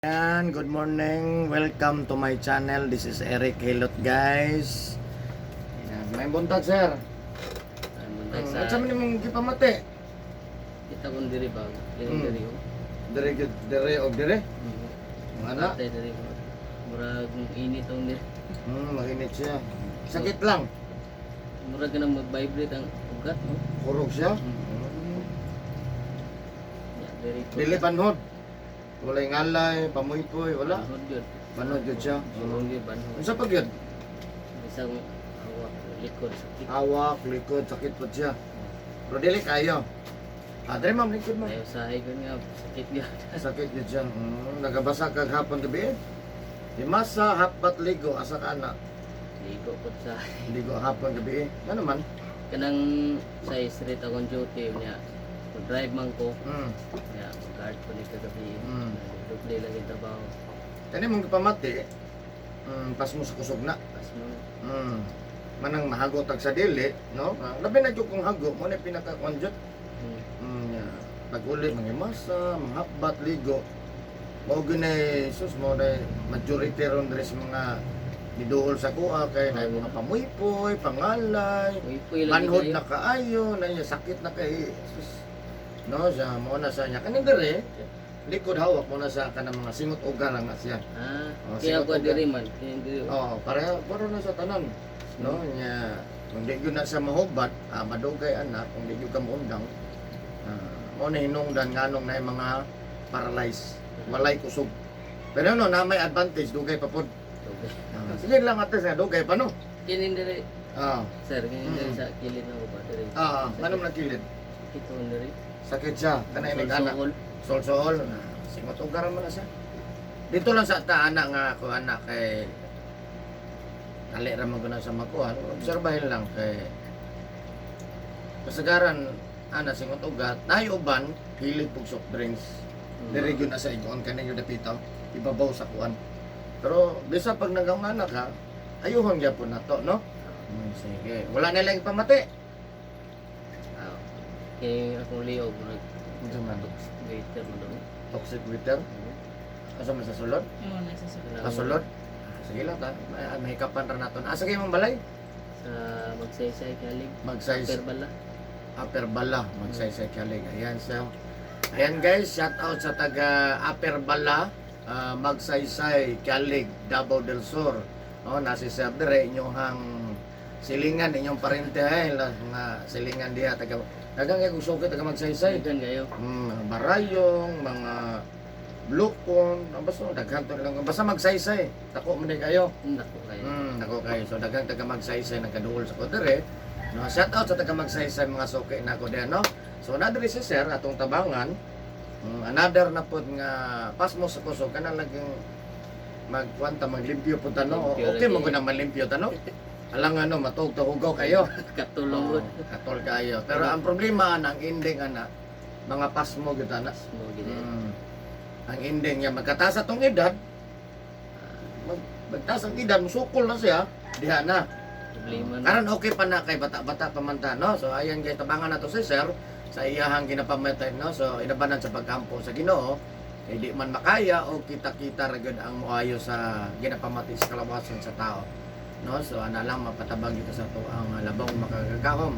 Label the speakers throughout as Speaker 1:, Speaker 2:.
Speaker 1: Yan, good morning. Welcome to my channel. This is Eric Hilot, guys. Yan, may buntag, sir.
Speaker 2: Buntag
Speaker 1: At sa mga mong gipamati.
Speaker 2: kita kung diri ba? Diri
Speaker 1: Hmm.
Speaker 2: diri.
Speaker 1: Dire og dire. Mga anak.
Speaker 2: Patay diri. Murag init ang diri.
Speaker 1: Maginit siya. Sakit lang.
Speaker 2: Murag na mag-vibrate ang ugat mo.
Speaker 1: Kurog siya.
Speaker 2: Ya, diri ko.
Speaker 1: Dili panhod. Walay ngalay, pamuypoy, wala.
Speaker 2: Banhod yun.
Speaker 1: Panhod yun siya.
Speaker 2: Sulong yun, banhod.
Speaker 1: Unsa pag yun?
Speaker 2: Isang awak, likod, sakit.
Speaker 1: Hawak, likod, sakit po siya. Pero dili kayo. Dire ma'am, likod mo.
Speaker 2: Ayaw sahay ko nga, sakit yun.
Speaker 1: Sakit yun siya. Nagabasa kag hapon gabi. Di masa hapat ligo asa ka na.
Speaker 2: Ligo ko sa
Speaker 1: Ligo hapon gabi. Ano man?
Speaker 2: kanang sa street akong duty niya. Mag-drive man ko. Ya, mag-guard ko ni kagabi. Duble lang yung trabaho.
Speaker 1: Kani mong pamati. Pas mo sa kusog na.
Speaker 2: Pas mo,
Speaker 1: Manang mahagot tag sa dili, no? Labi na jud kung hago mo na pinaka-konjut. Pag-uli mga masa, mahapbat ligo. Mao ginay sus mo na majority ron diri sa mga niduol sa kuha kay na mga pamuypoy, pangalay,
Speaker 2: uy, lang
Speaker 1: manhod
Speaker 2: kayo.
Speaker 1: na kaayo, na niya sakit na kay sus. No, siya mo na sa niya kaning dire. Likod hawak mo na sa kanang mga singot uga lang na siya. Oh,
Speaker 2: Kaya
Speaker 1: sigot
Speaker 2: ko
Speaker 1: uga.
Speaker 2: diri man. Kaya diri.
Speaker 1: Oh, para na sa tanan. No, nya kung di gyud na sa mahubat, madugay anak kung di gyud ka maundang. Mo na hinungdan nganong na yung mga paralyzed, walay kusog. Pero no, na may advantage dugay pa pod.
Speaker 2: Okay.
Speaker 1: Sige lang ates nga dugay pa no.
Speaker 2: Kinin diri.
Speaker 1: Ah,
Speaker 2: Sir, kinin diri sa kilid ng uba diri.
Speaker 1: manam na kilid.
Speaker 2: Ito diri.
Speaker 1: Sakit siya, kanay may anak.
Speaker 2: Sol-sol.
Speaker 1: Sol-sol. Singot ugar man na siya. Dito lang sa ta anak nga ako anak kay ali ra man guna sa makuha. Obserbahin lang kay kasagaran ana singot ugat, nay uban hilig pug soft drinks. Diri gyud na sa igon kanay gyud dapitaw, ibabaw sa kuan. Pero bisa pag nagaw anak ha, ayuhon gyapon nato, no? Sige. Wala na lang pamati.
Speaker 2: Ah. Kay akong liog murag
Speaker 1: Unsa man
Speaker 2: waiter mo daw.
Speaker 1: toxic waiter? Asa man sa sulod?
Speaker 3: Oo, nagsasabi.
Speaker 1: Sulod? Sige lang ta. May hikapan ra naton. Asa kay mong balay?
Speaker 2: Sa magsaysay kalig.
Speaker 1: Magsaysay.
Speaker 2: Upper bala.
Speaker 1: Upper Bala, magsaysay kalig. Ayan so. Ayan guys, shout out sa taga Upper Bala, magsaysay kalig, Davao del Sur. Oh, nasi sir dire inyong silingan inyong parente ay nga silingan diha taga dagang kay gusto taga magsaysay.
Speaker 2: Diyan kayo.
Speaker 1: Mga barayong, mga blukon, basta daghan to lang basta magsaysay. Tako man kayo.
Speaker 2: Nako kayo.
Speaker 1: Nako kayo. So daghang taga magsaysay nagkaduol sa kodere. No, shout out sa taga magsaysay mga suki na ko diyan, no. So na diri si sir atong tabangan. Another na pod nga pas mo sa kusog kana laging magkwanta maglimpyo pud tano.
Speaker 2: Limpyo
Speaker 1: Okay
Speaker 2: lagi.
Speaker 1: mo guna malimpyo tano. Alang ano matug hugaw kayo.
Speaker 2: Katulong.
Speaker 1: Katol kayo. Pero ang problema ang ending ana mga pasmo gyud ana.
Speaker 2: Mo gid.
Speaker 1: Ang ending niya magkataas atong edad. Magtaas ang edad, musukol na siya. Diha na.
Speaker 2: Problema na.
Speaker 1: Karon okay pa na kay bata-bata pa man ta, no? So ayan guys, tabangan nato si sir sa iyahang ginapamatay, no? So inabanan sa pagkampo sa Ginoo kay di man makaya o kita-kita ra gyud ang moayo sa ginapamatay sa kalawasan sa tao. No? So ana lang mapatabang dito sa to ang labong makagagahom.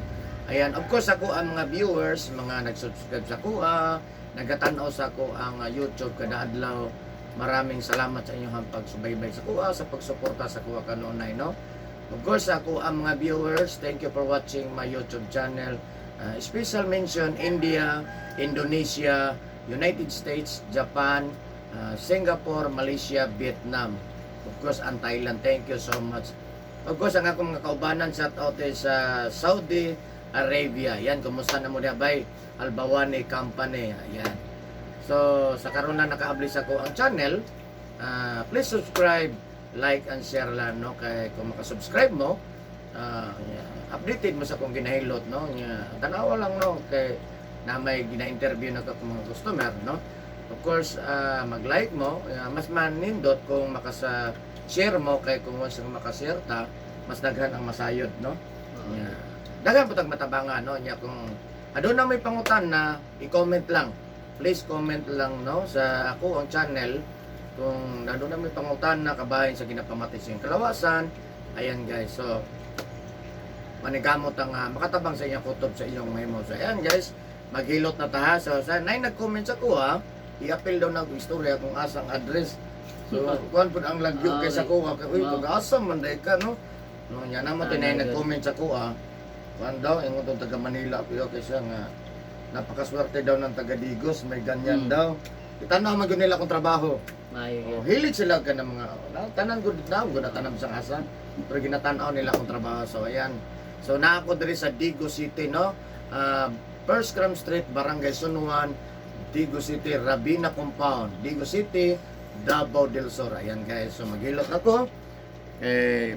Speaker 1: Ayan, of course ako ang mga viewers, mga nag-subscribe sa kuha, nagatan-aw sa ko ang YouTube kada adlaw. Maraming salamat sa inyong pagsubaybay sa kuha, sa pagsuporta sa kuha kanunay, no? Of course, ako ang mga viewers, thank you for watching my YouTube channel. Special mention, India, Indonesia, United States, Japan, Singapore, Malaysia, Vietnam. Of course, and Thailand. Thank you so much. Of course, ang akong mga kaubanan, shout out sa Saudi Arabia. Yan, kumusta na mo na bay? Albawani Company. Ayan. So, sa karon na nakaablis ako ang channel, please subscribe, like and share lang, no? Kay kung makasubscribe mo, updated mo sa kung ginahilot, no? Tanawa lang, no? Kay na may gina-interview na ka mga customer, no? Of course, mag-like mo, mas manindot kung makasa-share mo, kay kung once makashare ta, mas daghan ang masayod, no? Daghan po tag matabangan, no? Kung adun na may pangutan na i-comment lang. Please comment lang, no, sa ako ang channel kung nandun na may pangutan na kabahin sa ginapamatay sa iyong kalawasan. Ayan guys, so manigamot ang makatabang sa inyong kutob sa inyong mahimo. So ayan guys, maghilot na taha. So sa nay nag-comment sa kuha, i-appeal daw na istorya kung asang address. So kuan pud ang lagyo kay sa kuha kay uy kung asa man day ka no. No nya naman tinay nag-comment sa kuha. Kuan daw ingon tong taga Manila pero kay siya nga napakaswerte daw ng taga Digos, may ganyan daw. Itanaw man gyud nila kung trabaho.
Speaker 2: Maayo.
Speaker 1: Hilig sila ka ng mga tanan gud daw gud tanam sang asa. Pero ginatan-aw nila kung trabaho. So ayan. So naa ko diri sa Digos City no. First Cram Street, Barangay Sunuan, Digos City, Rabina Compound, Digos City, Davao del Sur. Ayan guys. So maghilot ako.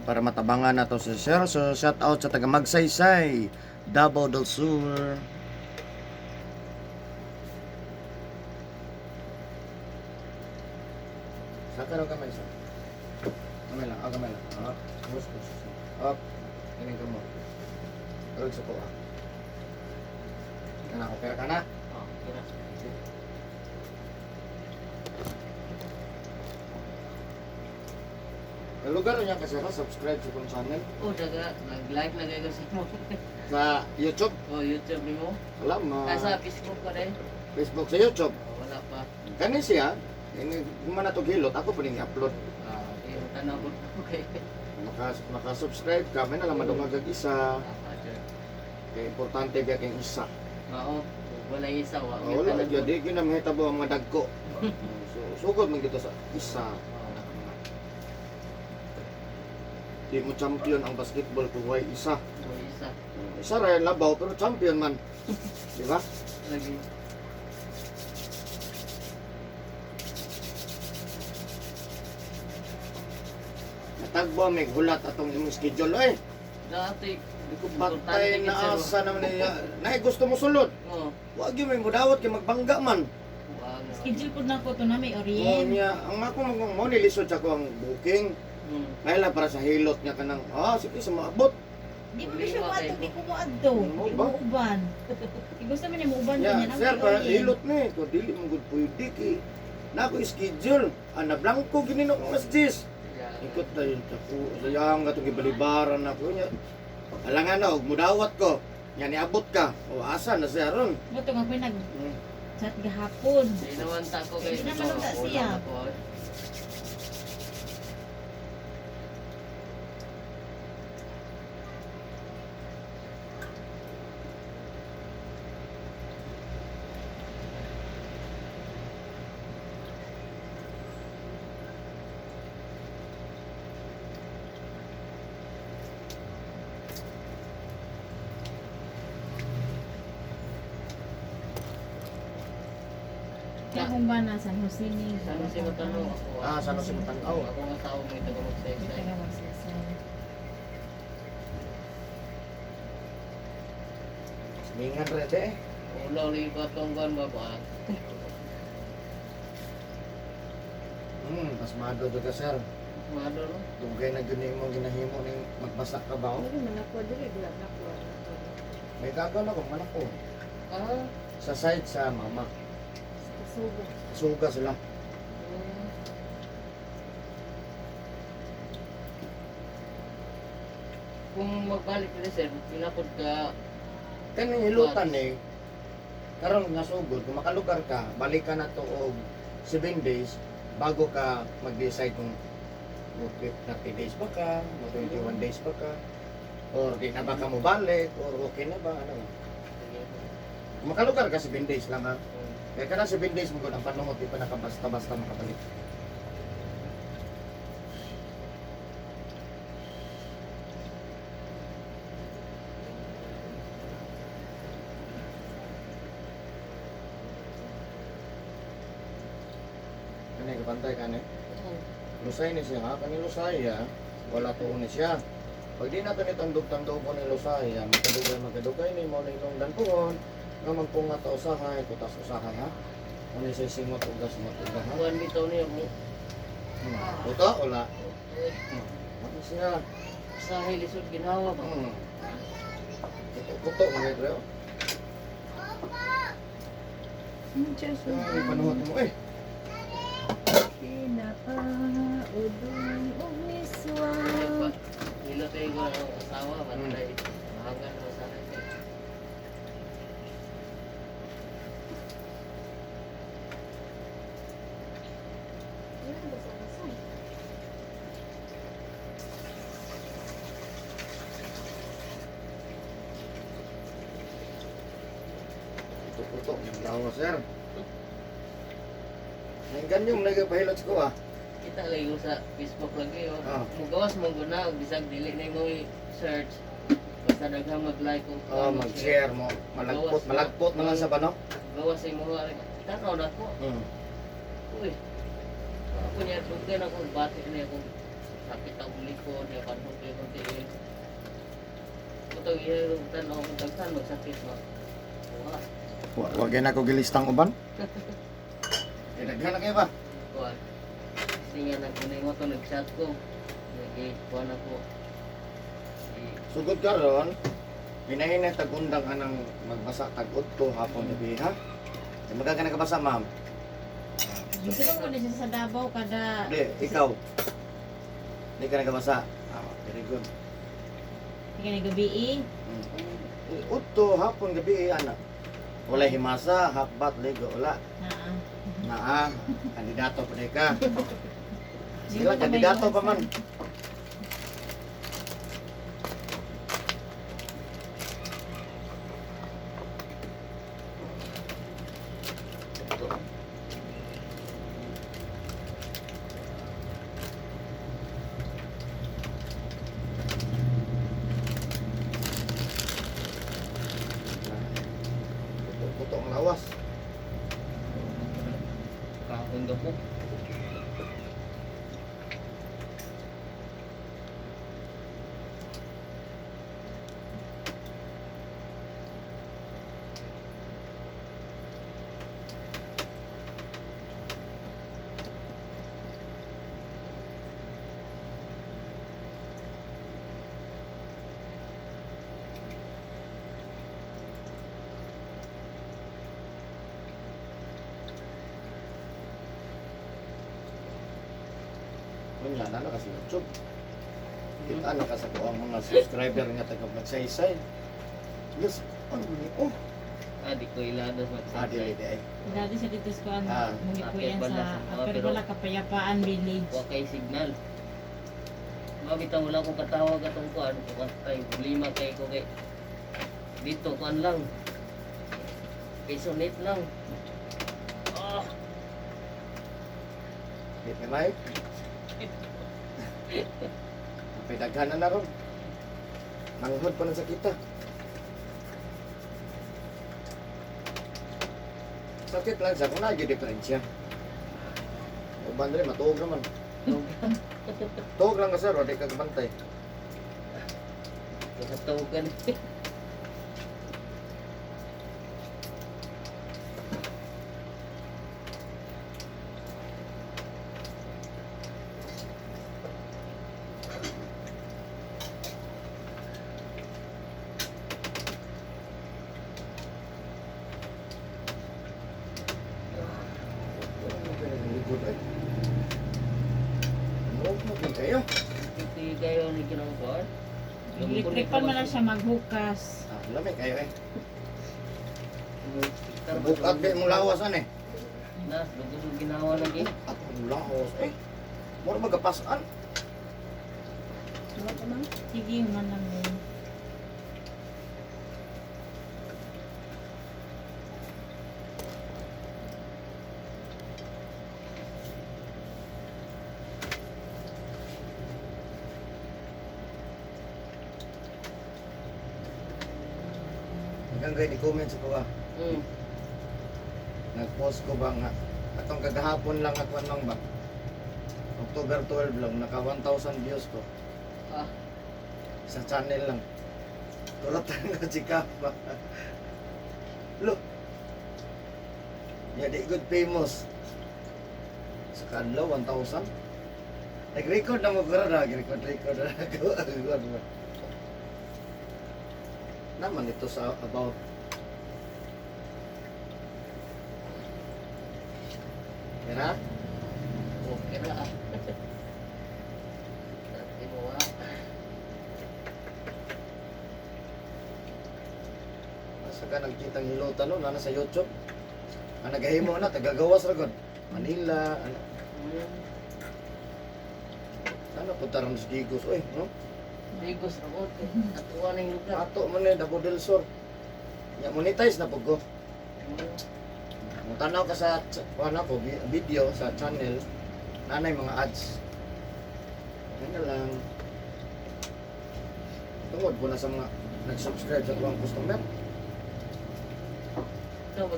Speaker 1: Para matabangan na to si Sir. So shout out sa taga Magsaysay, Davao del Sur. Saka raw kamay sa. Kamay lang, kamay lang. Hus. Up. Ining mo. Rug sa kuha. Kana ko pera kana. Ang lugar niya kasi subscribe sa kong channel
Speaker 2: Oh, daga nag-like na kayo sa mo.
Speaker 1: sa YouTube.
Speaker 2: Oh, YouTube nimo.
Speaker 1: Alam mo.
Speaker 2: Sa Facebook pa rin.
Speaker 1: Facebook sa YouTube.
Speaker 2: Oh, wala pa.
Speaker 1: Kani siya. Ini mana to gilot ako pa ning i-upload.
Speaker 2: Yung tanaw ko. Okay.
Speaker 1: Maka-subscribe ka, may nalang madungag ang isa. Kaya importante ba kang isa.
Speaker 2: Oo. Wala isa wa.
Speaker 1: Wala gyud di gyud na mahitabo ang mga dagko. So sugod man kita sa isa. Di mo champion ang basketball kung way isa.
Speaker 2: Isa.
Speaker 1: Isa ra labaw pero champion man. Di ba?
Speaker 2: Lagi.
Speaker 1: Natagbo may hulat atong imong schedule oy.
Speaker 2: Dati
Speaker 1: Patay na asa naman niya. Nay gusto mo sulod.
Speaker 2: Oo.
Speaker 1: Wa gyud may mudawat kay magbangga man.
Speaker 3: Schedule po na ko to na may
Speaker 1: Mo
Speaker 3: orient.
Speaker 1: niya ang ako mo nilisod sa ko ang booking. Kaya para sa hilot niya kanang sige sa maabot.
Speaker 3: Di mo siya maadto, di ko maadto. Di mo uban. Di gusto man niya muuban
Speaker 1: Yeah,
Speaker 3: niya
Speaker 1: sir, para hilot ni ko dili mo gud pwede ki. Na ko schedule. Ana blanco ginino ko mas 10. Ikot na yun ako. Sayang nga itong ibalibaran ako niya. Alangan na, mudawat ko. Yan, niabot ka. O, asa na siya ron.
Speaker 3: Mo to nga nag-chat gahapon.
Speaker 2: Di naman ta ko
Speaker 3: Di naman ta siya. Kaya kung ba na San Jose ni
Speaker 2: Sano si matanong ako?
Speaker 1: Saan si Matanaw?
Speaker 2: Ako nga tao may taga magsaysay.
Speaker 3: Kaya magsasay.
Speaker 1: Mingan rede eh.
Speaker 2: Ulaw rin ko atong buwan ba ba?
Speaker 1: Pasmado to ka, sir.
Speaker 2: Mado no?
Speaker 1: Tugay na gani mo ginahimo ning magbasak ka ba?
Speaker 3: Ano man ako dili bila ako.
Speaker 1: May gagawin ako, manak ko.
Speaker 2: Ah.
Speaker 1: Sa side sa mama.
Speaker 3: Sugo.
Speaker 1: Suga sila.
Speaker 2: Kung magbalik na sir, pinapod ka
Speaker 1: Kani hilutan eh. Karon nga sugod, kung makalugar ka, balik ka na to og 7 days bago ka mag-decide kung mag-trip 30 days ba ka, mag 21 days ba ka, or di na ba ka mo balik, or okay na ba, ano. Kung makalugar ka 7 days lang ha. Kaya ka na 7 days mo ang panungot, di pa nakabasta-basta makabalik. Ano yung kapantay ka na? Lusay ni siya ha, kani Lusay ha, wala to ni siya. Pag di natin itandog-tandog ko ni Lusay ha, magkadugay ni mo na itong danpuhon, nga magpunga ta usahay, kutas usahay ha. Ano siya simot ugas matuga ha.
Speaker 2: buwan bitaw niya mo.
Speaker 1: Puto, wala. Ano siya?
Speaker 2: Sa hilisod ginawa ba?
Speaker 1: Puto, mga bro.
Speaker 3: Ano siya
Speaker 1: Ay, panuhot mo eh.
Speaker 3: Pinapaudong umiswa.
Speaker 2: Nilo tayo ko ang asawa, matay. Mahangan mo sa akin.
Speaker 1: Tutok yung tao, sir. Ang ganyong nagpahilot ko ah.
Speaker 2: Kita lagi ko sa Facebook lagi oh.
Speaker 1: Ah.
Speaker 2: Mugawas mo guna og bisag dili na mo search. Basta daghang mag-like o
Speaker 1: Mag-share mo. Malagpot na lang sa bano.
Speaker 2: Gawas sa imo tanaw na ko. Uy. Ako niya dugan ako bati niya ako sakit ang likod niya kanhong kay konti. Kutong iya tanaw ko daghan magsakit mo. Wa.
Speaker 1: Wag na ako gilistang uban. Daghan na kayo ba?
Speaker 2: Wa. Singa na kunay mo to nag-chat ko. Lagi kuan ako.
Speaker 1: Sugod karon, hinahinay tagundang anang magbasa tag-udto hapon gabi ha. Magka ka nakabasa, ma'am?
Speaker 3: Gusto ko na siya sa Davao kada
Speaker 1: Hindi, ikaw. Hindi ka nakabasa. Very good.
Speaker 3: tika gabi
Speaker 1: Udto hapon gabi anak. Wala himasa, habat, ligo, wala.
Speaker 3: naa.
Speaker 1: Kandidato pa di ka. Sila kandidato pa man. Putok ang lawas.
Speaker 2: Kahon gapok.
Speaker 1: Kunya na kasi YouTube. Kita na kasi ko ang mga subscriber nga taga magsaysay. Yes, ano ni oh.
Speaker 2: Di ko iladas
Speaker 1: Adi
Speaker 2: magsaysay.
Speaker 1: adi ay.
Speaker 3: Dati sa dito ko ang
Speaker 1: Ah,
Speaker 3: muli ko yan
Speaker 2: Apir Bala
Speaker 3: sa
Speaker 2: sa-
Speaker 3: Apir
Speaker 2: pero-
Speaker 3: Bala Kapayapaan Village.
Speaker 2: Wa kay signal. Mabitaw wala ko katawag atong kuan ko kay problema kay ko kay dito kuan lang. Pisonit lang. Ah,
Speaker 1: Hit ni Mike. May daghanan na ron. Nanghod pa na sa kita. Sakit lang sa kuna gyud diferensya. Uban diri matuog naman. Tuog lang ka sir, wala ka kabantay.
Speaker 2: kasatugan.
Speaker 1: Good ay. Ano mo kayo?
Speaker 2: Iti kayo ni kinang kuan.
Speaker 3: Electrical man lang siya maghukas.
Speaker 1: Lamig kayo eh. Bukat di mong lawasan eh.
Speaker 2: Na, lugos yung ginawa lagi.
Speaker 1: At mong lawas eh. Mura magapasan.
Speaker 3: Sige, man lang din.
Speaker 1: Hanggang kayo di-comment sa kuha. Nag-post ko ba nga. Atong kagahapon lang ako anong ba. October 12 lang. Naka 1,000 views ko.
Speaker 2: Ah,
Speaker 1: Sa channel lang. Turatan nga si Kapa. Look. Yeah, di good famous. Sa kanlaw, 1,000. Nag-record na mo ko na. Nag-record na ako. Naman ito sa about Yan ha? O,
Speaker 2: kira. Dati mo
Speaker 1: Asa ka nagkitang hilutan no, nana sa YouTube. Ang nagahimo na, tagagawas ra gud. Manila, ano. Sana punta rin sa Digos, oy, no?
Speaker 2: Digos ako. Natuwa na yung lugar.
Speaker 1: Ato man ni Dabo del Sur. Ya monetize na pug ko. Tanaw ka sa ano ko video sa channel, nanay mga ads. Yan lang. Tungod po na sa mga nag-subscribe sa tuwang customer.
Speaker 2: So,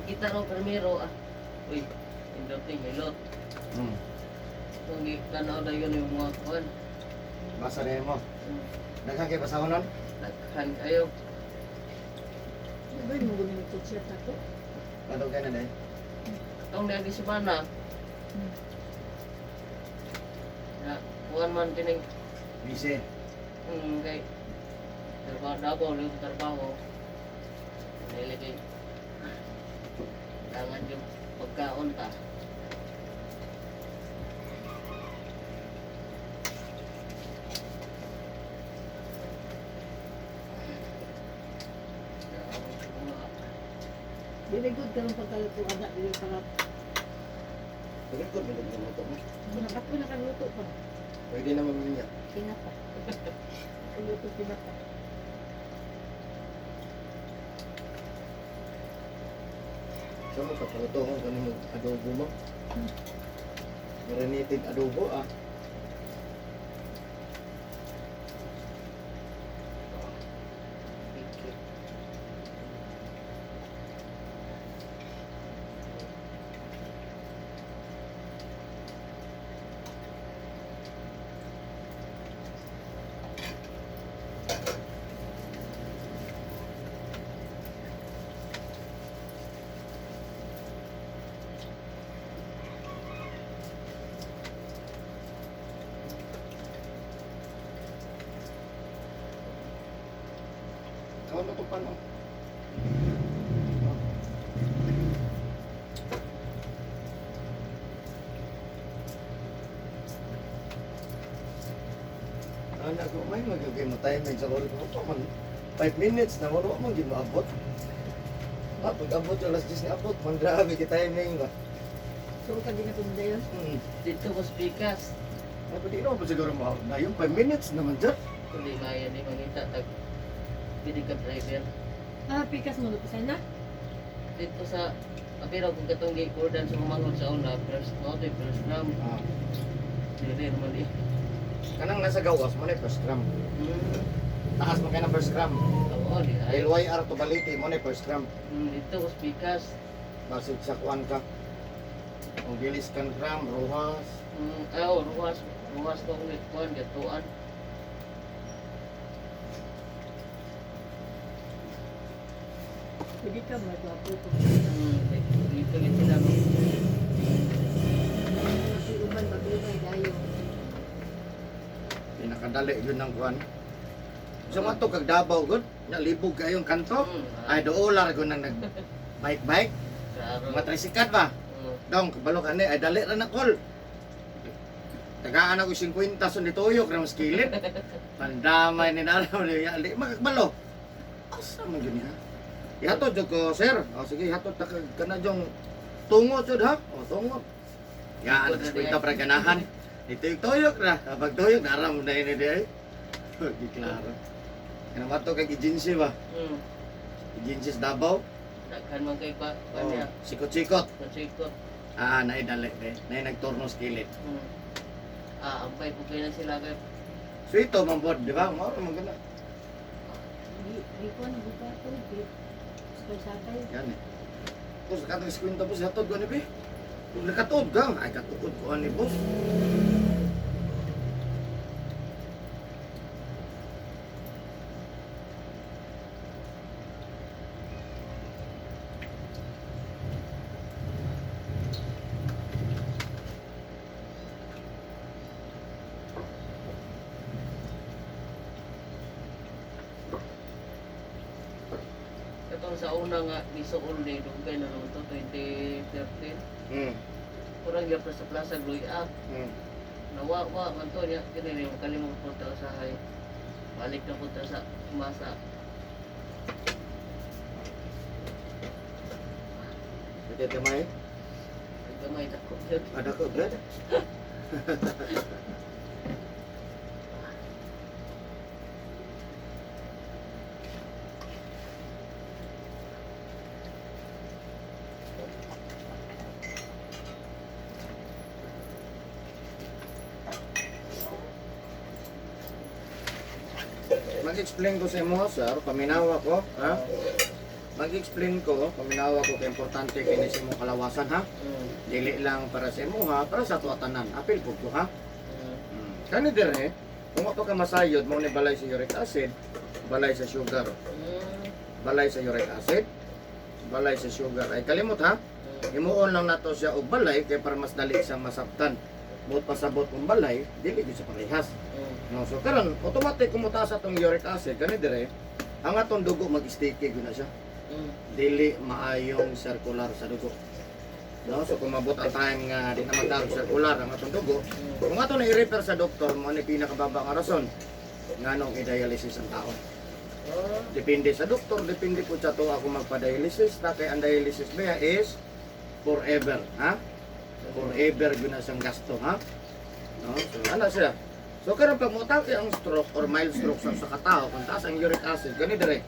Speaker 2: kita raw primero uy, induting hilot. Kung tanaw na yun yung mga kuwan.
Speaker 1: Basa rin mo. Daghan kay pasahon nun?
Speaker 2: Naghan kayo.
Speaker 3: Ano mo gawin yung t-shirt ako?
Speaker 1: Ano ka na dahil?
Speaker 2: Itong nagi semana. Na, kuwan man tining
Speaker 1: Busy.
Speaker 2: kay trabaho Davao, yung trabaho. Nilagay. Kailangan yung pagkaon ta.
Speaker 3: Very good ka ng pagkaluto ada dili para
Speaker 1: Pagkat ko, bilog na motor mo.
Speaker 3: nakat ko nakaluto pa.
Speaker 1: Pwede naman niya.
Speaker 3: Pinapa. Luto pinapa.
Speaker 1: So mo kapaluto mo kung mo adobo mo. Marinated adobo ah. Kau na ito pa no? Anak ko, may magagay mo timing sa ulit mo pa man. 5 minutes na wala mo gid maabot. Pag abot yung alas 10 ni abot, man grabe ki timing ba.
Speaker 3: So ka din ako dayon.
Speaker 2: Dito ko speakers.
Speaker 1: Ay pwede na ba siguro mo na yung 5 minutes naman dyan.
Speaker 2: Kundi kaya ni mangita tag pili ka driver.
Speaker 3: Ah, pikas mo lupisan na.
Speaker 2: Dito sa apiro kung katong gikurdan sa mamangod sa una, first note, first gram.
Speaker 1: Ah,
Speaker 2: Dili naman di.
Speaker 1: kanang nasa gawas mo na yung first gram. Taas mo kayo ng first gram.
Speaker 2: Oo, di ay.
Speaker 1: LYR to Baliti mo na yung first gram.
Speaker 2: Dito ko speakers.
Speaker 1: Basit sa kuan ka. Kung dilis kan gram, ruhas.
Speaker 2: Oo, ruwas ko ulit kuan gatuan.
Speaker 3: Pwede ka magwapo ko.
Speaker 2: Dito gid sila no.
Speaker 3: Kasi uban bagay dayo.
Speaker 1: Pinakadali yun ng kuan. Sa mga to kag Davao gud, nya libog kayong kanto. Ay doolar ko nang nag bike-bike.
Speaker 2: Klaro.
Speaker 1: Matrisikat ba? Dong, kabalo ka ni, ay dali ra na call. Tagaan ako 50 so nituyok na mas kilid. Pandamay ni naraw ni ali magkabalo. Asa man gani ha? Ihatod jud ko, sir. O sige, hatod ta kana jong tungo jud ha. O tungo. Ya, anak sa para ganahan. Ituyok ra. Pag tuyok naram na ini di ay. Di klaro. Kana mato kay agency ba? Agency sa Davao.
Speaker 2: Daghan man kay pa
Speaker 1: Oh,
Speaker 2: niya.
Speaker 1: sikot-sikot.
Speaker 2: Sikot.
Speaker 1: Ah, naay dali eh. Naay nagturno sa kilid.
Speaker 2: Ampay po kayo na sila kay
Speaker 1: So ito, mambod, di ba? Maro maganda.
Speaker 3: Di ko na buka ko. Sakay.
Speaker 1: Yan eh. Tapos katong screen tapos hatod ko ni Bi. Kung nakatod ka, ay katukod ko ni boss.
Speaker 2: katong sa una nga gisuol ni dugay na naman to 2013. kurang gyud sa plaza Gloria.
Speaker 1: Hmm.
Speaker 2: Nawa man to niya kini ni makalimong punta sa hay. Balik na punta sa masa.
Speaker 1: Sakit kamay.
Speaker 2: Gamay ta ko gyud.
Speaker 1: Ada ko, Brad. Mag-explain ko sa imo, sir, paminawa ko, ha? Mag-explain ko, paminawa ko kay importante kini sa imong kalawasan, ha? Dili lang para sa imo, ha? Para sa tuatanan. Apil po ko, ha? Kani dire, kung pa ka masayod, mo ni balay sa uric acid, balay sa sugar. Balay sa uric acid, balay sa sugar. Ay kalimot, ha? Imuon lang nato siya og balay kay para mas dali siya masabtan. Bot pasabot kung balay, dili gyud sa parehas. No, so karon automatic kumuta sa atong uric acid kani dire, ang atong dugo mag-sticky gyud na siya. Dili maayong circular sa dugo. No, so kung mabot ang time nga di na magdarog circular ang atong dugo, kung ato na i-refer sa doktor mo ni pinakababa nga rason nganong i-dialysis ang tao. Depende sa doktor, depende po sa to ako magpa-dialysis, ta kay ang dialysis ba is forever, ha? Forever gyud na siyang gasto, ha? No, so ana siya. So karon pag mutake ang stroke or mild stroke sa katao kung taas ang uric acid kani dire,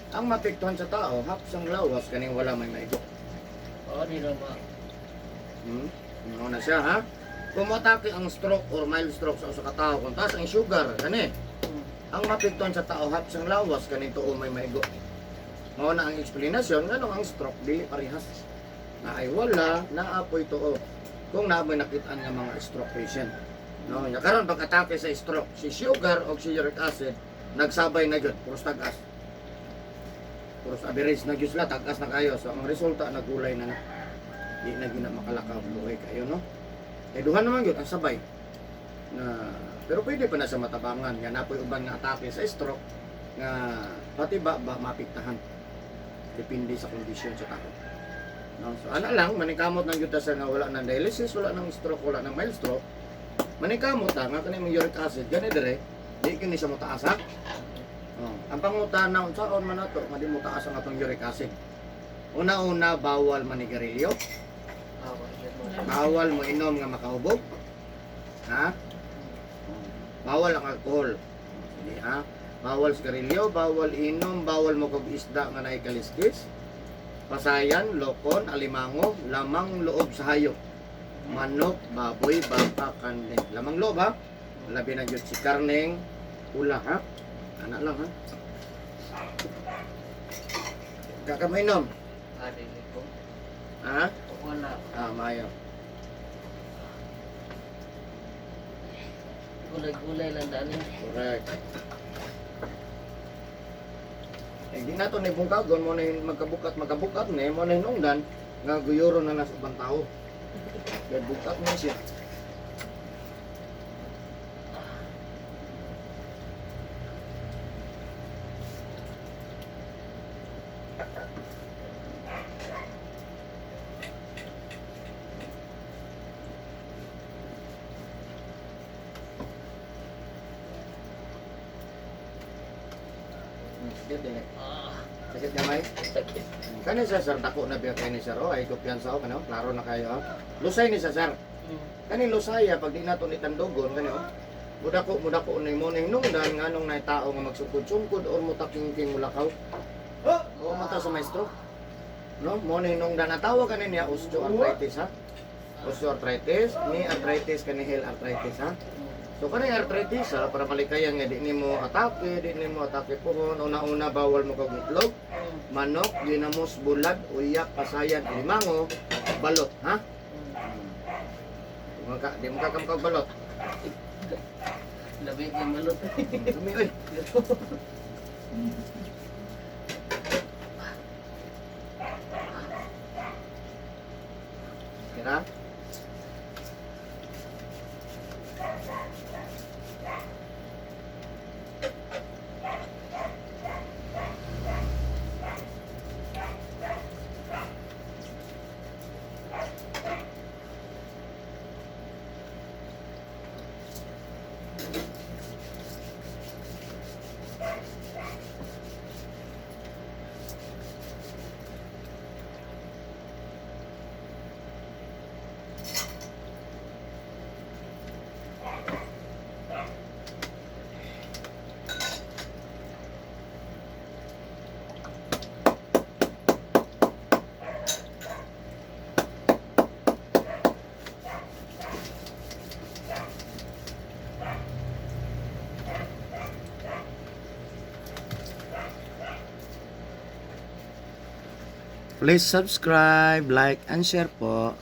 Speaker 1: ang mapektuhan sa tao hapsang lawas kaning wala may maigo.
Speaker 2: Di na ma.
Speaker 1: Ano na siya, ha? Kung mutake ang stroke or mild stroke sa katao kung taas ang sugar kani, ang mapektuhan sa tao hapsang lawas kaning tuo may maigo. Mao na ang explanation nganong ang stroke dili parehas. Na ay wala naapoy tuo kung namoy nakitaan nga mga stroke patient. No, ya karon pag-atake sa stroke, si sugar o si uric acid nagsabay na gyud, puros tagas. Puros average na gyud sila, tagas na kayo. So ang resulta nagulay na na. Di na gyud na makalakaw buhay kayo, no? Eh duhan naman gyud ang sabay. Na pero pwede pa na sa matabangan nga napoy uban nga atake sa stroke nga pati ba mapiktahan. Depende sa kondisyon sa tao. No, so ana lang manikamot nang gyud ta sa nga wala nang dialysis, wala nang stroke, wala nang mild stroke. Manikamot ta nga kanang uric acid gani dire, di kini siya motaas ha. Ang pangutana unsaon man nato nga di motaas ang atong uric acid. Una-una bawal manigarilyo. Bawal mo inom nga makahubog. Ha? Bawal ang alcohol. Hindi ha. Bawal sigarilyo, bawal inom, bawal mo kog isda nga naay kaliskis. Pasayan, lokon, alimango, lamang loob sa hayop. Manok, baboy, baka, karne. Lamang loob ha. Labi na gyud si karneng ula ha. Ana lang ha. Kakamainom.
Speaker 2: Dili ko.
Speaker 1: Ha?
Speaker 2: Wala.
Speaker 1: Mayo.
Speaker 2: Gulay-gulay lang dali.
Speaker 1: Correct. Eh, di nato ni bungkagon mo na magkabukat ni mo na hinungdan nga guyuro na nas ubang tao. Kaya bukat mo siya. Sakit din eh. Sakit gamay?
Speaker 2: Sakit.
Speaker 1: Kani sa sir, dako na biya kayo ni sir. Ay, kumpiyansa ko, kano? Klaro na kayo. Lusay ni sa sir. Kani lusaya, pag di nato ni tandugon, kano? Mudako na mo na hinungdan, nga nung na tao nga magsungkod-sungkod or mutaking-king mulakaw. O mata sa maestro. No? Mo na hinungdan, natawa kanin niya, osteoarthritis ha? Osteoarthritis, ni arthritis, kanihil arthritis ha? So kanang arthritis ha, para malikayan nga di nimo atake puhon, una-una bawal mo kag itlog, manok, ginamos, bulad, uyak, pasayan, limango, balot, ha? Di mo kakamkag balot.
Speaker 2: Labi yung malot.
Speaker 1: Dumi, oy. Kira? Please subscribe, like, and share po.